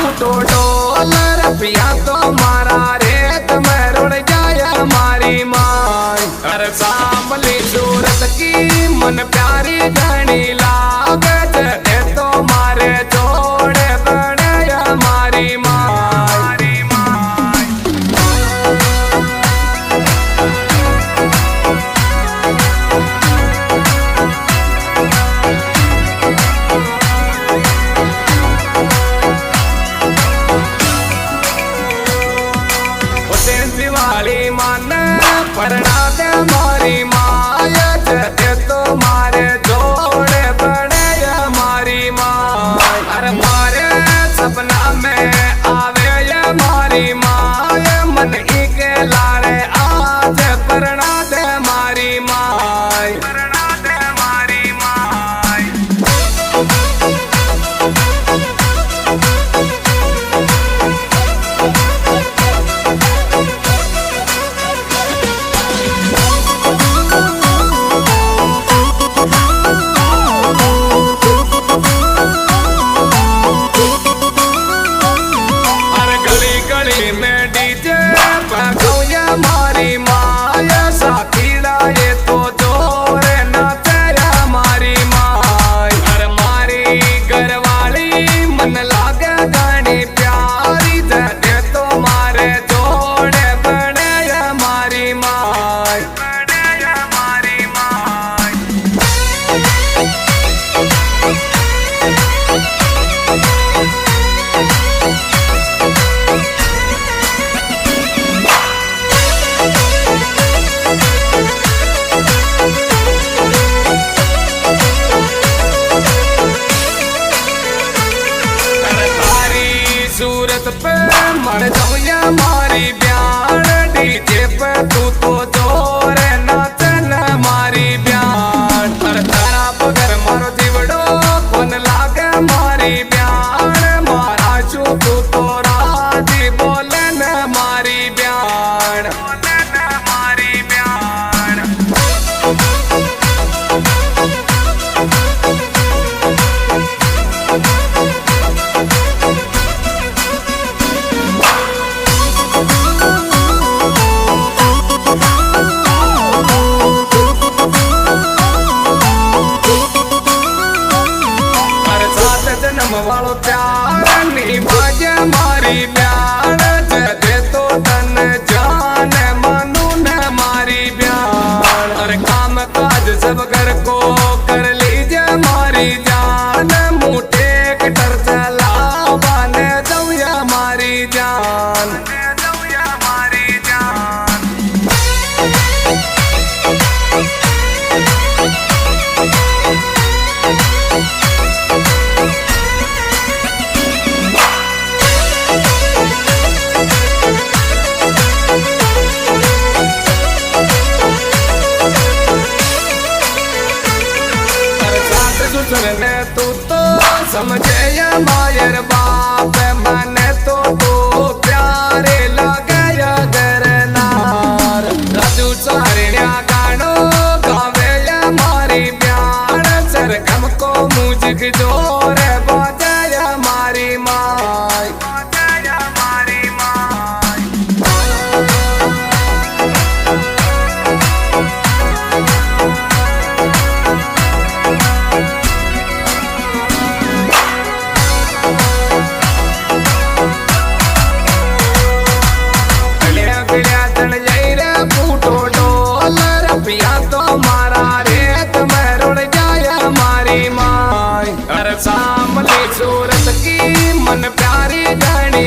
फूटो dolour पिया तो मारा रेत में रुड़ जाए मारी माई। अरे सांभली सूरत की मन प्यारी घनी लागे दे तो मारे जोड़े बने मारी माई। दिवाली मन पढ़ना दे मारी माया दे तो मारे जोड़े बने मारी माय। अरे मारे सपना में आवे ये मारी माय मन ही के लाड़े आज पढ़ना दे मारी माय। पढ़ना दे मारी माय। में डीजे पगौया मारी माया साथीड़ा ये तो जोरे नाचे मारी माय। अरे मारी घरवाली मन लागे गानी प्यारी दे तो मारे जोड़े बने मारी माय। बने मारी माय। सूरत पे मर जाऊया मारी ब्यान डीजे पे तू तो जोरे नाचन मारी ब्यान। अरे तारा बगर मारो जीवड़ो कौन लागे मारी ब्यान मारा छू तू तो राजी बोले न मारी ब्यान। बोले न मारी ब्यान। जन्म वालो प्यार निभाजे मारी ब्यान दे तो तन जान मानू न मारी ब्यान। और काम काज सब घर को कर लीजे मारी जान मुठे कटर चला बने दौया मारी जान। दौया मारी जान। सुसरने तू तो समझे या मायर बाप माने तो प्यारे लगे या गरनार। राजू सारिया गानो गावे या मारी ब्यान सरगम को मुझक जोरे बाजे या मारी माय। बाजे या मारी माय। फूटो डोलर पिया तो मारा रेत में रुड़ जाए मारी माय। अरे सांभली सूरत की मन प्यारी घनी